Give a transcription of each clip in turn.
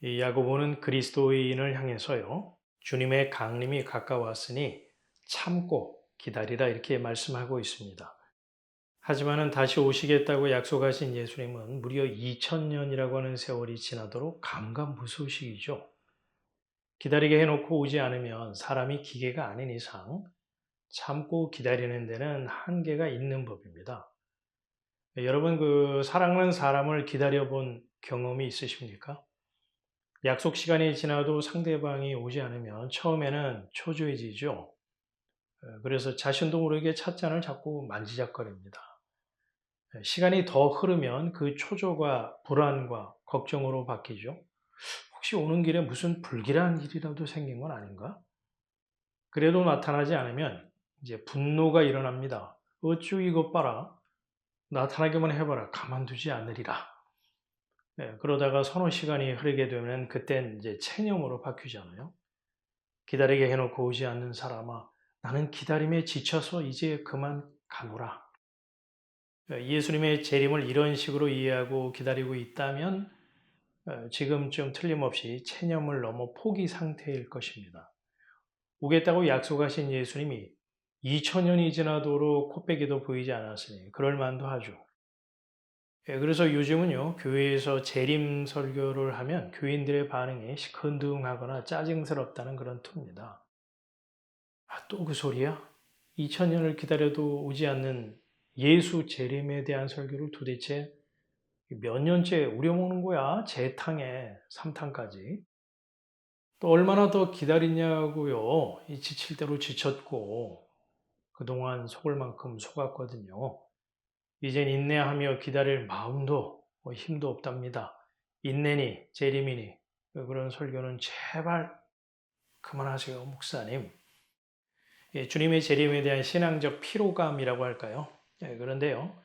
이 야고보는 그리스도인을 향해서요, 주님의 강림이 가까웠으니 참고 기다리라 이렇게 말씀하고 있습니다. 하지만은 다시 오시겠다고 약속하신 예수님은 무려 2000년이라고 하는 세월이 지나도록 감감무소식이죠. 기다리게 해놓고 오지 않으면 사람이 기계가 아닌 이상 참고 기다리는 데는 한계가 있는 법입니다. 여러분, 사랑하는 사람을 기다려본 경험이 있으십니까? 약속 시간이 지나도 상대방이 오지 않으면 처음에는 초조해지죠. 그래서 자신도 모르게 찻잔을 자꾸 만지작거립니다. 시간이 더 흐르면 그 초조가 불안과 걱정으로 바뀌죠. 혹시 오는 길에 무슨 불길한 일이라도 생긴 건 아닌가? 그래도 나타나지 않으면 이제 분노가 일어납니다. 어쭈 이것 봐라. 나타나기만 해봐라. 가만두지 않으리라. 그러다가 서너 시간이 흐르게 되면 그땐 이제 체념으로 바뀌잖아요. 기다리게 해놓고 오지 않는 사람아, 나는 기다림에 지쳐서 이제 그만 가노라. 예수님의 재림을 이런 식으로 이해하고 기다리고 있다면 지금쯤 틀림없이 체념을 넘어 포기 상태일 것입니다. 오겠다고 약속하신 예수님이 2000년이 지나도록 코빼기도 보이지 않았으니 그럴 만도 하죠. 그래서 요즘은요, 교회에서 재림 설교를 하면 교인들의 반응이 시큰둥하거나 짜증스럽다는 그런 투입니다. 아, 또 그 소리야? 2000년을 기다려도 오지 않는 예수 재림에 대한 설교를 도대체 몇 년째 우려먹는 거야? 재탕에 3탕까지. 또 얼마나 더 기다리냐고요. 이 지칠 대로 지쳤고 그동안 속을 만큼 속았거든요. 이젠 인내하며 기다릴 마음도 힘도 없답니다. 인내니 재림이니 그런 설교는 제발 그만하세요, 목사님. 주님의 재림에 대한 신앙적 피로감이라고 할까요? 그런데요,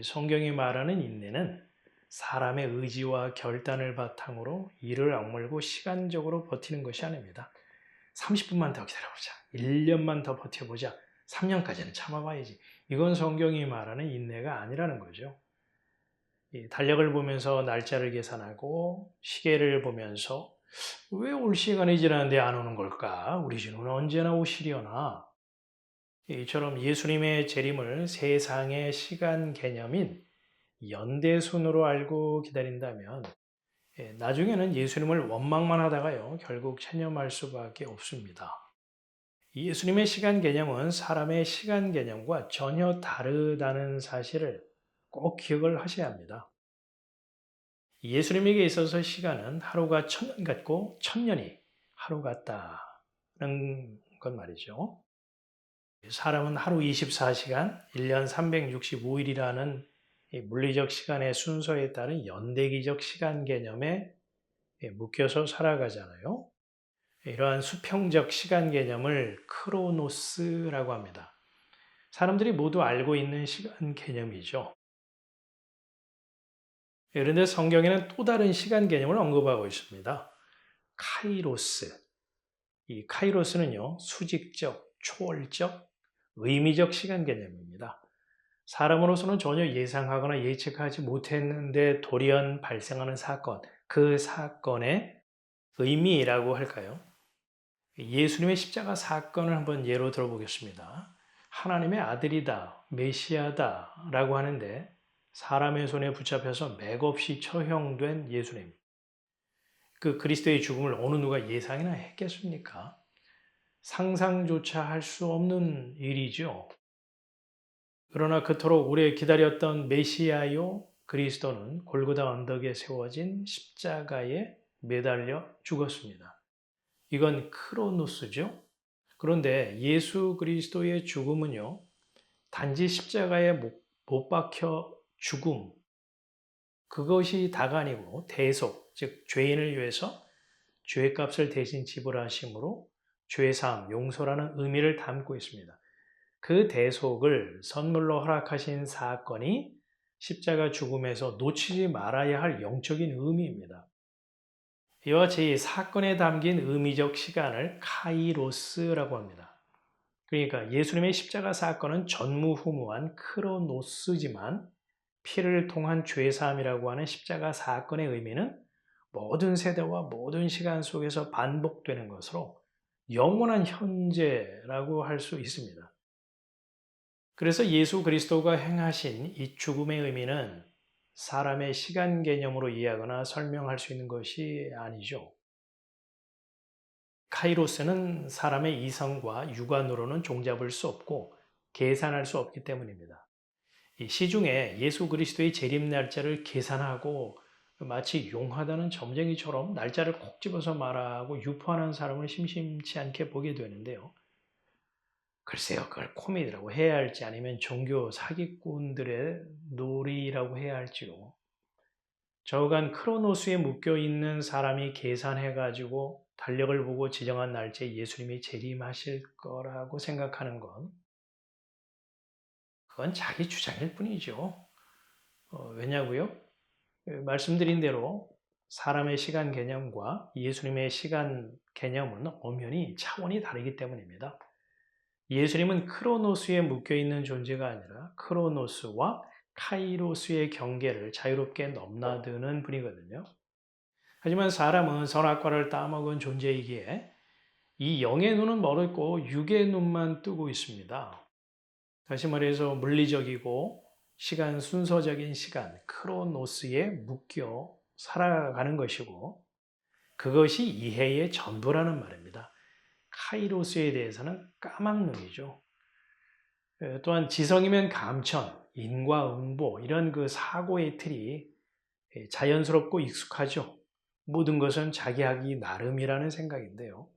성경이 말하는 인내는 사람의 의지와 결단을 바탕으로 이를 악물고 시간적으로 버티는 것이 아닙니다. 30분만 더 기다려보자. 1년만 더 버텨보자. 3년까지는 참아봐야지. 이건 성경이 말하는 인내가 아니라는 거죠. 달력을 보면서 날짜를 계산하고 시계를 보면서 왜 올 시간이 지났는데 안 오는 걸까? 우리 주는 언제나 오시려나? 이처럼 예수님의 재림을 세상의 시간 개념인 연대순으로 알고 기다린다면 나중에는 예수님을 원망만 하다가요, 결국 체념할 수밖에 없습니다. 예수님의 시간 개념은 사람의 시간 개념과 전혀 다르다는 사실을 꼭 기억을 하셔야 합니다. 예수님에게 있어서 시간은 하루가 1000년 같고 1000년이 하루 같다는 것 말이죠. 사람은 하루 24시간, 1년 365일이라는 물리적 시간의 순서에 따른 연대기적 시간 개념에 묶여서 살아가잖아요. 이러한 수평적 시간 개념을 크로노스라고 합니다. 사람들이 모두 알고 있는 시간 개념이죠. 그런데 성경에는 또 다른 시간 개념을 언급하고 있습니다. 카이로스. 이 카이로스는요, 수직적, 초월적, 의미적 시간 개념입니다. 사람으로서는 전혀 예상하거나 예측하지 못했는데 돌연 발생하는 사건, 그 사건의 의미라고 할까요? 예수님의 십자가 사건을 한번 예로 들어보겠습니다. 하나님의 아들이다, 메시아다 라고 하는데 사람의 손에 붙잡혀서 맥없이 처형된 예수님. 그 그리스도의 죽음을 어느 누가 예상이나 했겠습니까? 상상조차 할 수 없는 일이죠. 그러나 그토록 오래 기다렸던 메시아요 그리스도는 골고다 언덕에 세워진 십자가에 매달려 죽었습니다. 이건 크로노스죠. 그런데 예수 그리스도의 죽음은요, 단지 십자가에 못 박혀 죽음, 그것이 다가 아니고 대속, 즉 죄인을 위해서 죄값을 대신 지불하심으로 죄사함, 용서라는 의미를 담고 있습니다. 그 대속을 선물로 허락하신 사건이 십자가 죽음에서 놓치지 말아야 할 영적인 의미입니다. 이와 같이 사건에 담긴 의미적 시간을 카이로스라고 합니다. 그러니까 예수님의 십자가 사건은 전무후무한 크로노스지만 피를 통한 죄사함이라고 하는 십자가 사건의 의미는 모든 세대와 모든 시간 속에서 반복되는 것으로 영원한 현재라고 할 수 있습니다. 그래서 예수 그리스도가 행하신 이 죽음의 의미는 사람의 시간 개념으로 이해하거나 설명할 수 있는 것이 아니죠. 카이로스는 사람의 이성과 육안으로는 종잡을 수 없고 계산할 수 없기 때문입니다. 이 시중에 예수 그리스도의 재림 날짜를 계산하고 마치 용하다는 점쟁이처럼 날짜를 콕 집어서 말하고 유포하는 사람을 심심치 않게 보게 되는데요. 글쎄요, 그걸 코미디라고 해야 할지 아니면 종교 사기꾼들의 놀이라고 해야 할지요. 저간 크로노스에 묶여 있는 사람이 계산해가지고 달력을 보고 지정한 날짜에 예수님이 재림하실 거라고 생각하는 건 그건 자기 주장일 뿐이죠. 왜냐고요? 말씀드린 대로 사람의 시간 개념과 예수님의 시간 개념은 엄연히 차원이 다르기 때문입니다. 예수님은 크로노스에 묶여있는 존재가 아니라 크로노스와 카이로스의 경계를 자유롭게 넘나드는 분이거든요. 하지만 사람은 선악과를 따먹은 존재이기에 이 영의 눈은 멀었고 육의 눈만 뜨고 있습니다. 다시 말해서 물리적이고 시간 순서적인 시간, 크로노스에 묶여 살아가는 것이고 그것이 이해의 전부라는 말입니다. 카이로스에 대해서는 까막눈이죠. 또한 지성이면 감천, 인과응보 이런 그 사고의 틀이 자연스럽고 익숙하죠. 모든 것은 자기 하기 나름이라는 생각인데요.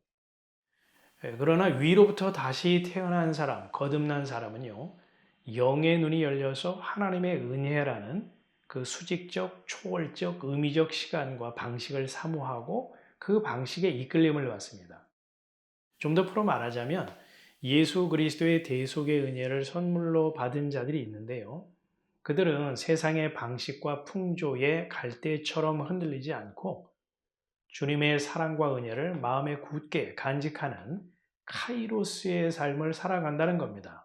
그러나 위로부터 다시 태어난 사람, 거듭난 사람은요, 영의 눈이 열려서 하나님의 은혜라는 그 수직적, 초월적, 의미적 시간과 방식을 사모하고 그 방식에 이끌림을 받습니다. 좀 더 풀어 말하자면 예수 그리스도의 대속의 은혜를 선물로 받은 자들이 있는데요. 그들은 세상의 방식과 풍조에 갈대처럼 흔들리지 않고 주님의 사랑과 은혜를 마음에 굳게 간직하는 카이로스의 삶을 살아간다는 겁니다.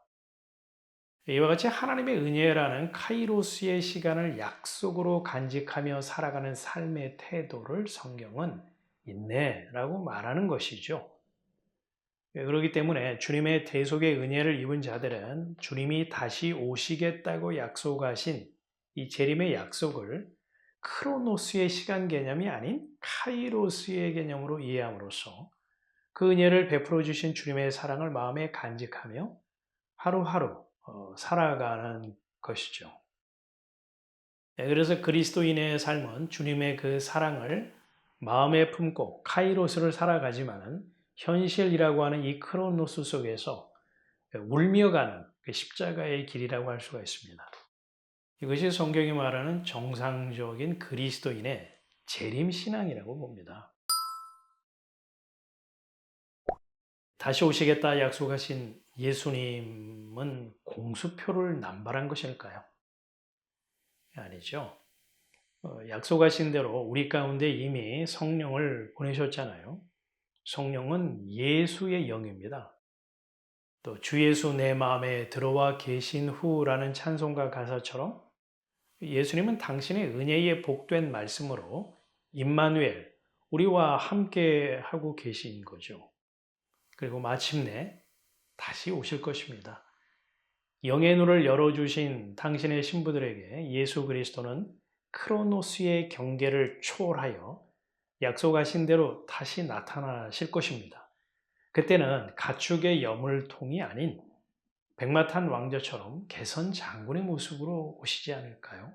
이와 같이 하나님의 은혜라는 카이로스의 시간을 약속으로 간직하며 살아가는 삶의 태도를 성경은 인내라고 말하는 것이죠. 그렇기 때문에 주님의 대속의 은혜를 입은 자들은 주님이 다시 오시겠다고 약속하신 이 재림의 약속을 크로노스의 시간 개념이 아닌 카이로스의 개념으로 이해함으로써 그 은혜를 베풀어 주신 주님의 사랑을 마음에 간직하며 하루하루 살아가는 것이죠. 그래서 그리스도인의 삶은 주님의 그 사랑을 마음에 품고 카이로스를 살아가지만은 현실이라고 하는 이 크로노스 속에서 울며 가는 그 십자가의 길이라고 할 수가 있습니다. 이것이 성경이 말하는 정상적인 그리스도인의 재림신앙이라고 봅니다. 다시 오시겠다 약속하신 예수님은 공수표를 남발한 것일까요? 아니죠. 약속하신 대로 우리 가운데 이미 성령을 보내셨잖아요. 성령은 예수의 영입니다. 또 주 예수 내 마음에 들어와 계신 후라는 찬송가 가사처럼 예수님은 당신의 은혜에 복된 말씀으로 임마누엘, 우리와 함께 하고 계신 거죠. 그리고 마침내 다시 오실 것입니다. 영의 눈을 열어주신 당신의 신부들에게 예수 그리스도는 크로노스의 경계를 초월하여 약속하신 대로 다시 나타나실 것입니다. 그때는 가축의 여물통이 아닌 백마탄 왕자처럼 개선 장군의 모습으로 오시지 않을까요?